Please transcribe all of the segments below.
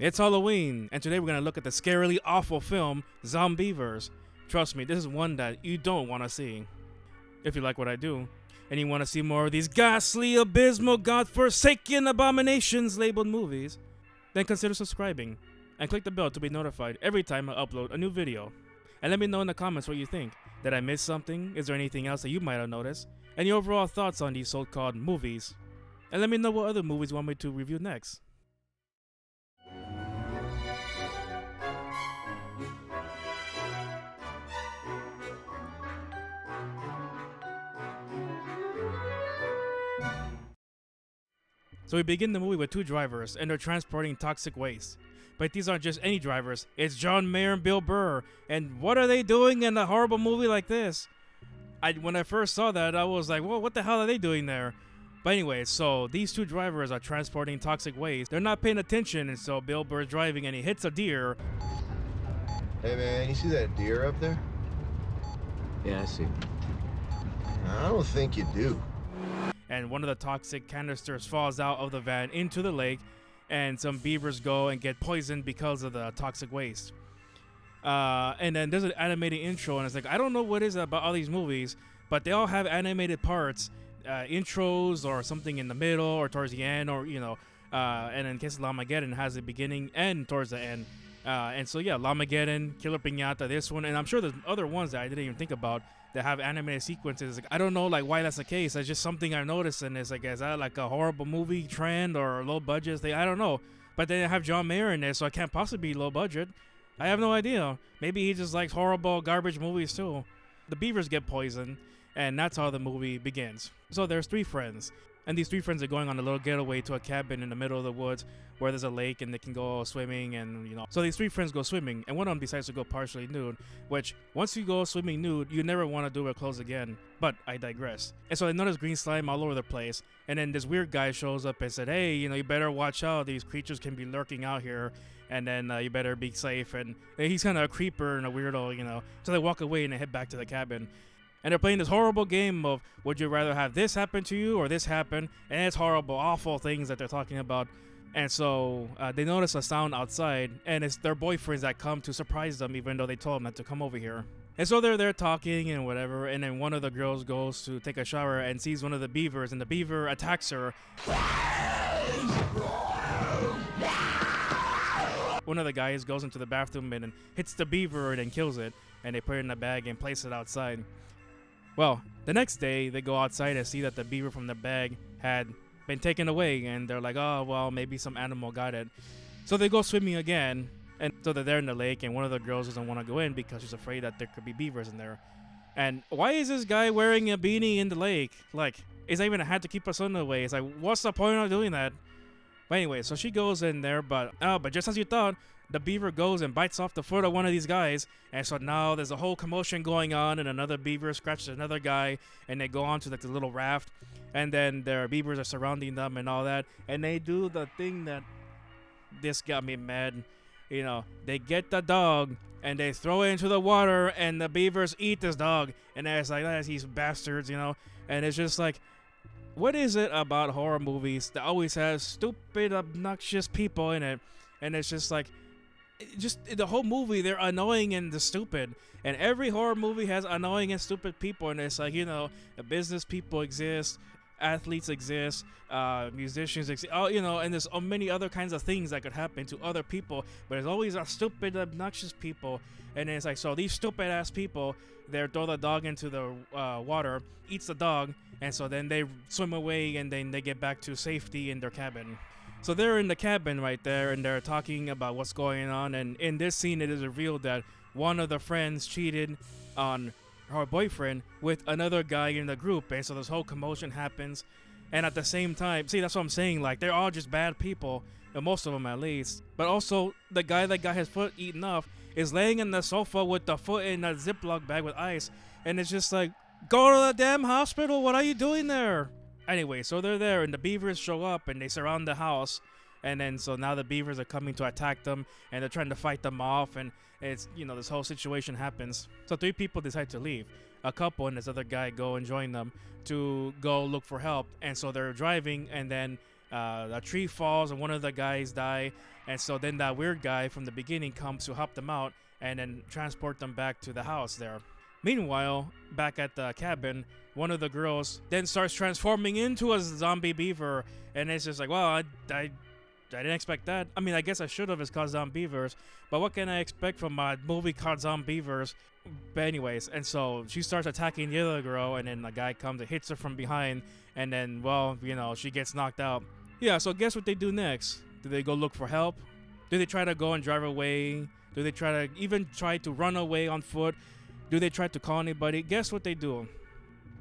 It's Halloween, and today we're going to look at the scarily awful film, Zombeavers. Trust me, this is one that you don't want to see. If you like what I do, and you want to see more of these ghastly, abysmal, godforsaken abominations labeled movies, then consider subscribing, and click the bell to be notified every time I upload a new video. And let me know in the comments what you think. Did I miss something? Is there anything else that you might have noticed? And your overall thoughts on these so-called movies. And let me know what other movies you want me to review next. So we begin the movie with two drivers, and they're transporting toxic waste. But these aren't just any drivers, it's John Mayer and Bill Burr. And what are they doing in a horrible movie like this? When I first saw that, I was like, well, what the hell are they doing there? But anyway, so these two drivers are transporting toxic waste. They're not paying attention, and so Bill Burr's driving and he hits a deer. Hey man, you see that deer up there? Yeah, I see. I don't think you do. And one of the toxic canisters falls out of the van into the lake, and some beavers go and get poisoned because of the toxic waste. And then there's an animated intro, and it's like, I don't know what is about all these movies, but they all have animated parts, intros or something in the middle or towards the end, or and in case of Lamageddon has the beginning and towards the end. And so yeah, Lamageddon, Killer Piñata, this one, and I'm sure there's other ones that I didn't even think about that have animated sequences. Like, I don't know like why that's the case. That's just something I've noticed, and it's like, is that like a horrible movie trend or low budget thing? I don't know. But they have John Mayer in there, so it can't possibly be low budget. I have no idea. Maybe he just likes horrible garbage movies too. The beavers get poisoned, and that's how the movie begins. So there's three friends, and these three friends are going on a little getaway to a cabin in the middle of the woods where there's a lake and they can go swimming, and so these three friends go swimming, and one of them decides to go partially nude, which once you go swimming nude, you never want to do it clothes again. But I digress. And so they notice green slime all over the place, and then this weird guy shows up and said, hey, you better watch out, these creatures can be lurking out here, and then you better be safe. And he's kind of a creeper and a weirdo, so they walk away and they head back to the cabin. And they're playing this horrible game of, would you rather have this happen to you or this happen? And it's horrible, awful things that they're talking about. And so they notice a sound outside, and it's their boyfriends that come to surprise them, even though they told them not to come over here. And so they're there talking and whatever, and then one of the girls goes to take a shower and sees one of the beavers, and the beaver attacks her. One of the guys goes into the bathroom and hits the beaver and then kills it, and they put it in a bag and place it outside. Well, the next day, they go outside and see that the beaver from the bag had been taken away, and they're like, oh, well, maybe some animal got it. So they go swimming again, and so they're there in the lake, and one of the girls doesn't want to go in because she's afraid that there could be beavers in there. And why is this guy wearing a beanie in the lake? Like, is that even a hat to keep the sun away? It's like, what's the point of doing that? But anyway, so she goes in there, but just as you thought, the beaver goes and bites off the foot of one of these guys, and so now there's a whole commotion going on, and another beaver scratches another guy, and they go on to like the little raft, and then their beavers are surrounding them and all that, and they do the thing that this got me mad. They get the dog and they throw it into the water, and the beavers eat this dog, and it's like, that's these bastards, and it's just like, what is it about horror movies that always has stupid, obnoxious people in it? And it's just like, just the whole movie, they're annoying and stupid. And every horror movie has annoying and stupid people. And it's like, the business people exist, athletes exist, musicians exist, and there's so many other kinds of things that could happen to other people. But there's always a stupid, obnoxious people. And it's like, so these stupid ass people, they throw the dog into the water, eats the dog, and so then they swim away, and then they get back to safety in their cabin. So they're in the cabin right there, and they're talking about what's going on. And in this scene, it is revealed that one of the friends cheated on her boyfriend with another guy in the group, and so this whole commotion happens. And at the same time, see, that's what I'm saying, like, they're all just bad people, most of them at least. But also, the guy that got his foot eaten off is laying in the sofa with the foot in a Ziploc bag with ice, and it's just like, go to the damn hospital, what are you doing there? Anyway, so they're there, and the beavers show up, and they surround the house, and then so now the beavers are coming to attack them, and they're trying to fight them off, and it's, this whole situation happens. So three people decide to leave. A couple and this other guy go and join them to go look for help, and so they're driving, and then A tree falls and one of the guys die, and so then that weird guy from the beginning comes to help them out and then transport them back to the house there. Meanwhile, back at the cabin, one of the girls then starts transforming into a zombie beaver, and it's just like, well, I didn't expect that. I mean, I guess I should have. It's called Zombeavers, but what can I expect from a movie called Zombeavers? But anyways, and so she starts attacking the other girl, and then the guy comes and hits her from behind, and then, well, you know, she gets knocked out. Yeah, so guess what they do next? Do they go look for help? Do they try to go and drive away? Do they try to run away on foot? Do they try to call anybody? Guess what they do?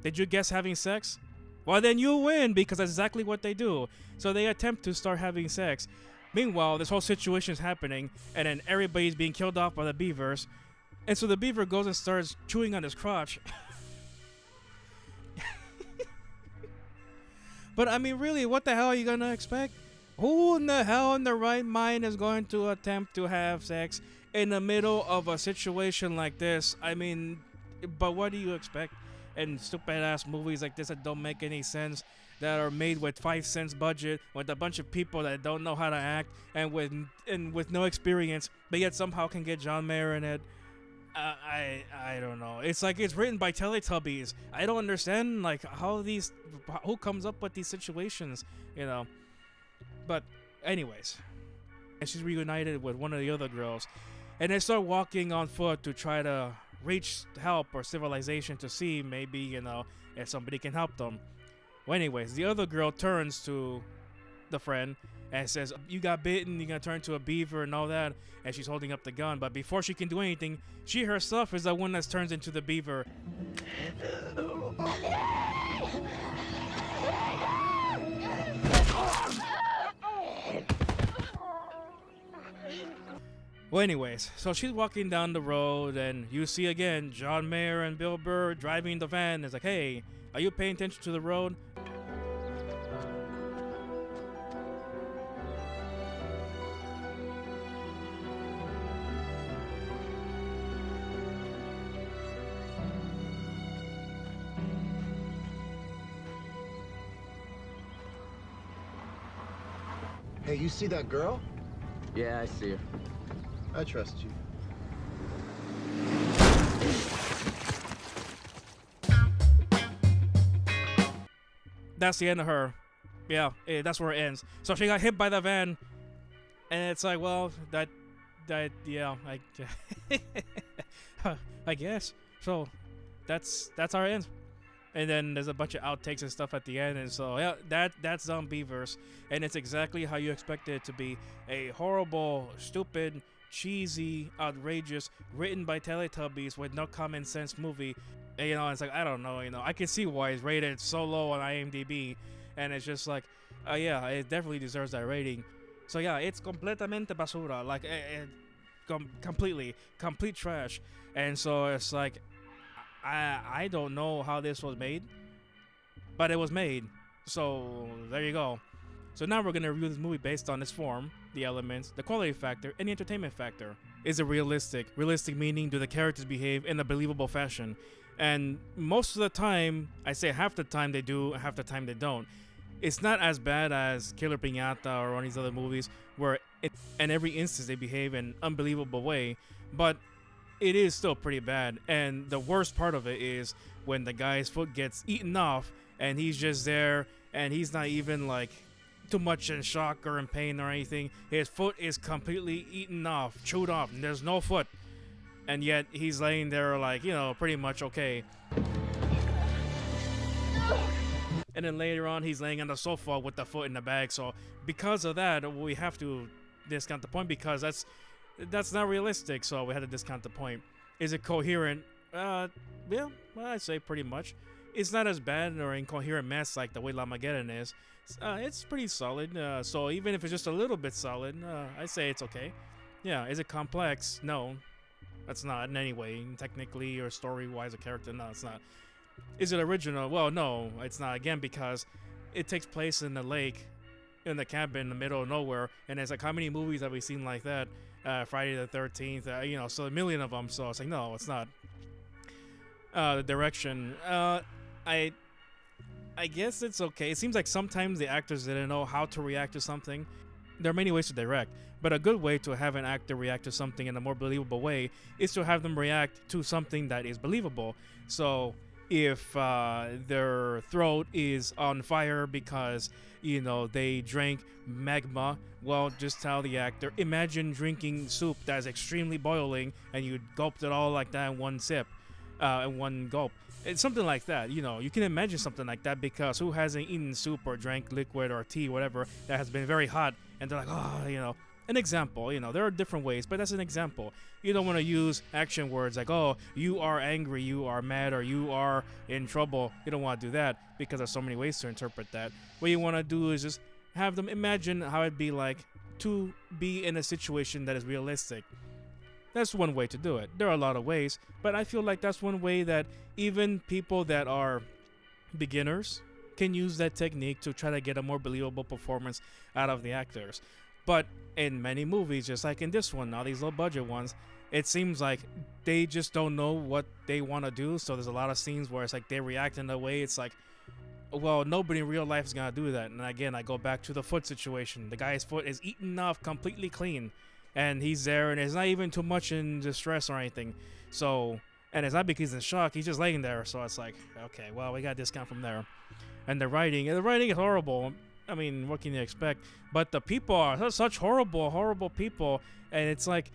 Did you guess having sex? Well, then you win, because that's exactly what they do. So they attempt to start having sex. Meanwhile, this whole situation is happening, and then everybody's being killed off by the beavers. And so the beaver goes and starts chewing on his crotch. But I mean, really, what the hell are you gonna expect? Who in the hell in the right mind is going to attempt to have sex in the middle of a situation like this? I mean, but what do you expect? And stupid ass movies like this that don't make any sense, that are made with 5 cents budget, with a bunch of people that don't know how to act, and with no experience, but yet somehow can get John Mayer in it. I don't know. It's like it's written by Teletubbies. I don't understand like who comes up with these situations, you know. But anyways, and she's reunited with one of the other girls, and they start walking on foot to try to reach help or civilization to see maybe, you know, if somebody can help them. Well, anyways, the other girl turns to the friend and says, you got bitten, you're gonna turn to a beaver and all that, and she's holding up the gun, but before she can do anything, she herself is the one that turns into the beaver. Well, anyways, so she's walking down the road, and you see again John Mayer and Bill Burr driving the van. It's like, hey, are you paying attention to the road? Hey, you see that girl? Yeah, I see her. I trust you. That's the end of her. Yeah, that's where it ends. So she got hit by the van, and it's like, well, yeah, I guess. So that's our end. And then there's a bunch of outtakes and stuff at the end, and so yeah, that's Zombeavers, and it's exactly how you expected it to be. A horrible, stupid, cheesy, outrageous, written by Teletubbies with no common sense movie. And, you know, it's like, I don't know, you know, I can see why it's rated so low on IMDb, and it's just like, yeah, it definitely deserves that rating. So yeah, it's completamente basura, like complete trash. And so it's like, I don't know how this was made, but it was made. So there you go. So now we're going to review this movie based on its form, the elements, the quality factor, and the entertainment factor. Is it realistic? Realistic meaning, do the characters behave in a believable fashion? And most of the time, I say half the time they do, half the time they don't. It's not as bad as Killer Piñata or one of these other movies where in every instance they behave in an unbelievable way, but it is still pretty bad. And the worst part of it is when the guy's foot gets eaten off and he's just there and he's not even like too much in shock or in pain or anything. His foot is completely eaten off, chewed off, and there's no foot. And yet he's laying there like, you know, pretty much okay. And then later on he's laying on the sofa with the foot in the bag. So because of that, we have to discount the point because that's not realistic. So we had to discount the point. Is it coherent? Yeah, well, I'd say pretty much. It's not as bad or incoherent mess like the way Lamageddon is. It's pretty solid. So even if it's just a little bit solid, I'd say it's okay. Yeah, is it complex? No, that's not in any way. Technically or story-wise, a character, no, it's not. Is it original? Well, no, it's not. Again, because it takes place in the lake, in the cabin in the middle of nowhere. And it's like, how many movies have we seen like that? Friday the 13th, you know, so a million of them. So it's like, no, it's not. The direction, I guess it's okay. It seems like sometimes the actors didn't know how to react to something. There are many ways to direct, but a good way to have an actor react to something in a more believable way is to have them react to something that is believable. So if their throat is on fire because they drank magma, well, just tell the actor, imagine drinking soup that's extremely boiling and you gulped it all like that in one sip, in one gulp. It's something like that. You can imagine something like that, because who hasn't eaten soup or drank liquid or tea, whatever, that has been very hot, and they're like, oh. An example, there are different ways, but that's an example. You don't want to use action words like, oh, you are angry, you are mad, or you are in trouble. You don't want to do that, because there's so many ways to interpret that. What you want to do is just have them imagine how it'd be like to be in a situation that is realistic. That's one way to do it. There are a lot of ways, but I feel like that's one way that even people that are beginners can use that technique to try to get a more believable performance out of the actors. But in many movies, just like in this one, now these low budget ones, it seems like they just don't know what they want to do. So there's a lot of scenes where it's like they react in a way it's like, well, nobody in real life is going to do that. And again, I go back to the foot situation. The guy's foot is eaten off completely clean, and he's there, and it's not even too much in distress or anything. So, and it's not because he's in shock, he's just laying there. So it's like, okay, well, we got a discount from there. And the writing is horrible. I mean, what can you expect? But the people are such horrible people, and it's like,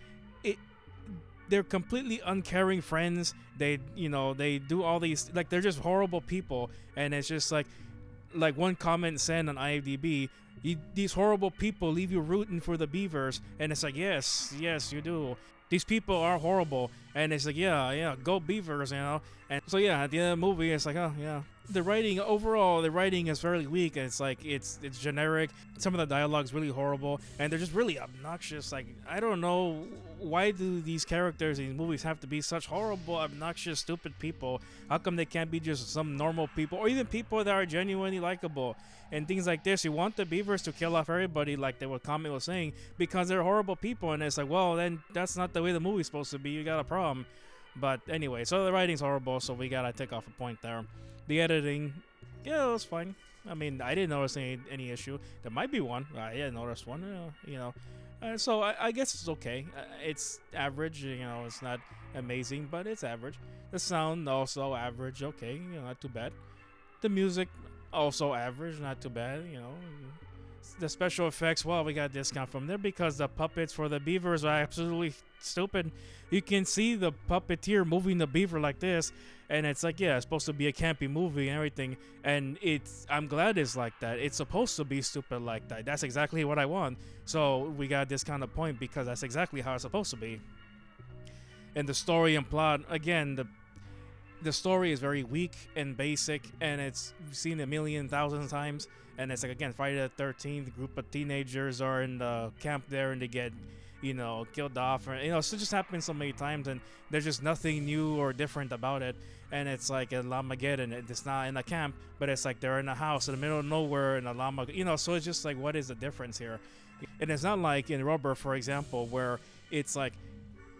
they're completely uncaring friends. They do all these, like, they're just horrible people, and it's just like one comment said on IMDb, these horrible people leave you rooting for the Beavers, and it's like, yes, you do. These people are horrible, and it's like, yeah, go Beavers, And so yeah, at the end of the movie, it's like, oh yeah. The writing is fairly weak, and it's like it's generic. Some of the dialogue's really horrible, and they're just really obnoxious. Like, I don't know, why do these characters in these movies have to be such horrible, obnoxious, stupid people? How come they can't be just some normal people, or even people that are genuinely likable? And things like this, you want the Beavers to kill off everybody, like what comment was saying, because they're horrible people, and it's like, well, then that's not the way the movie's supposed to be. You got a problem. But anyway, so the writing's horrible, so we gotta take off a point there. The editing, yeah, it was fine. I mean, I didn't notice any issue. There might be one. I didn't notice one. So I guess it's okay. It's average. It's not amazing, but it's average. The sound also average. Okay, not too bad. The music also average, not too bad. The special effects, well, we got a discount from there because the puppets for the beavers are absolutely stupid. You can see the puppeteer moving the beaver like this, and it's like, yeah, it's supposed to be a campy movie and everything, and I'm glad it's like that. It's supposed to be stupid like that. That's exactly what I want. So we got this kind of point because that's exactly how it's supposed to be. And the story and plot, again, the story is very weak and basic, and it's seen a million thousand times. And it's like, again, Friday the 13th, group of teenagers are in the camp there, and they get, killed off. Or, so it just happens so many times, and there's just nothing new or different about it. And it's like a Llamageddon. It's not in a camp, but it's like they're in a house in the middle of nowhere in a llama. So it's just like, what is the difference here? And it's not like in Rubber, for example, where it's like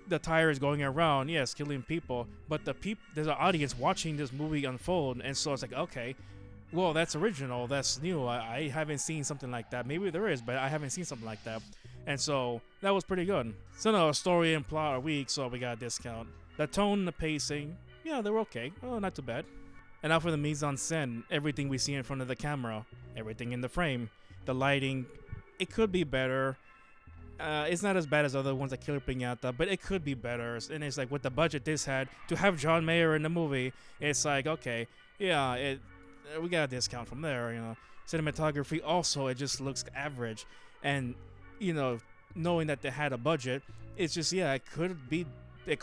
the tire is going around, yes, killing people, but there's an audience watching this movie unfold, and so it's like, okay, well, that's original, that's new. I haven't seen something like that. Maybe there is, but I haven't seen something like that. And so that was pretty good. So no, story and plot are weak, so we got a discount. The tone, the pacing, yeah, they were okay. Oh, not too bad. And now for the mise en scène, everything we see in front of the camera, everything in the frame, the lighting, it could be better. It's not as bad as other ones like Killer Piñata, but it could be better. And it's like, with the budget this had, to have John Mayer in the movie, it's like, okay, yeah, we got a discount from there. Cinematography also, it just looks average. And, knowing that they had a budget, it's just, yeah, it could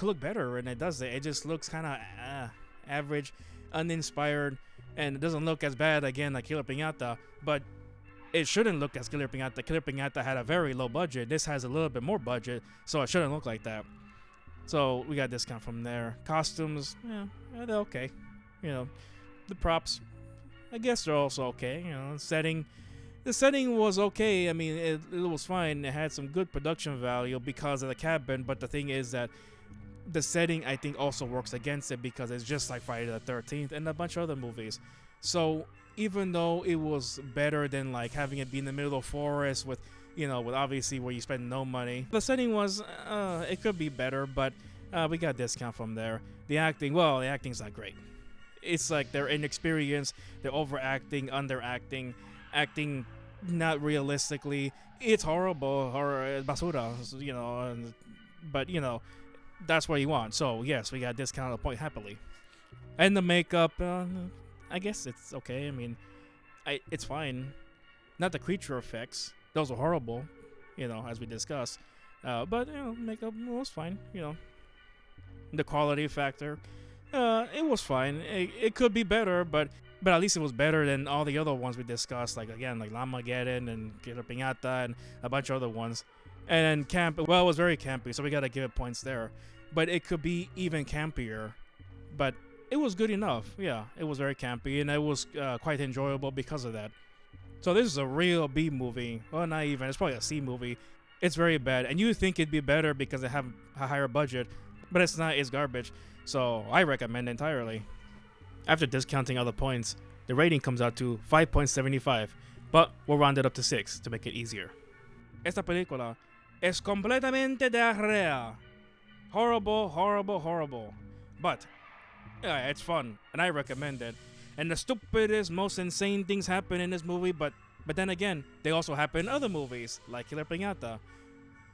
look better, and it does. It just looks kind of average, uninspired, and it doesn't look as bad, again, like Killer Piñata, but it shouldn't look as Killer Piñata. Killer Piñata had a very low budget. This has a little bit more budget, so it shouldn't look like that. So we got a discount from there. Costumes, yeah, they're okay. The props, I guess they're also okay. The setting was okay. I mean, it was fine. It had some good production value because of the cabin, but the thing is that the setting, I think, also works against it because it's just like Friday the 13th and a bunch of other movies. So even though it was better than like having it be in the middle of the forest with, with obviously where you spend no money. The setting was, it could be better, but we got a discount from there. The acting's not great. It's like they're inexperienced, they're overacting, underacting, acting not realistically. It's horrible, or basura, but that's what you want. So yes, we got a discount at the point happily. And the makeup, I guess it's okay. I mean, it's fine. Not the creature effects; those are horrible, as we discussed. But makeup was fine. The quality factor, it was fine. It could be better, but at least it was better than all the other ones we discussed. Like Lamageddon and Killer Piñata and a bunch of other ones. And camp, well, it was very campy, so we gotta give it points there. But it could be even campier. But it was good enough. Yeah, it was very campy, and it was quite enjoyable because of that. So this is a real B movie. Well, not even. It's probably a C movie. It's very bad, and you think it'd be better because they have a higher budget, but it's not. It's garbage. So I recommend it entirely. After discounting other points, the rating comes out to 5.75, but we'll round it up to 6 to make it easier. Esta película es completamente diarrea. Horrible, horrible, horrible. But yeah, it's fun, and I recommend it. And the stupidest, most insane things happen in this movie, but then again, they also happen in other movies, like Killer Piñata.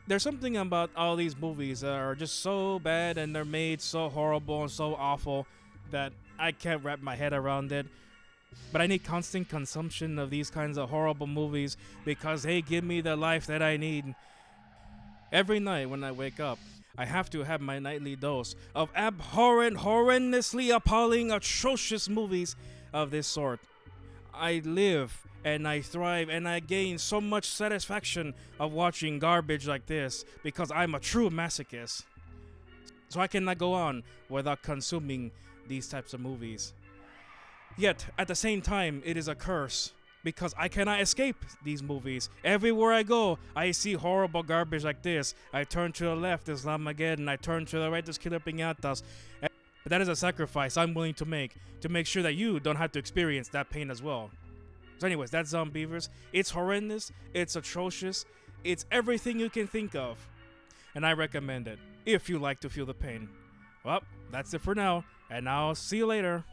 There's something about all these movies that are just so bad and they're made so horrible and so awful that I can't wrap my head around it. But I need constant consumption of these kinds of horrible movies because they give me the life that I need. Every night when I wake up, I have to have my nightly dose of abhorrent, horrendously appalling, atrocious movies of this sort. I live and I thrive and I gain so much satisfaction of watching garbage like this because I'm a true masochist. So I cannot go on without consuming these types of movies. Yet, at the same time, it is a curse because I cannot escape these movies. Everywhere I go, I see horrible garbage like this. I turn to the left, there's Lamageddon. I turn to the right, there's Killer Piñatas. But that is a sacrifice I'm willing to make sure that you don't have to experience that pain as well. So anyways, that's Zombeavers. It's horrendous, it's atrocious, it's everything you can think of. And I recommend it, if you like to feel the pain. Well, that's it for now, and I'll see you later.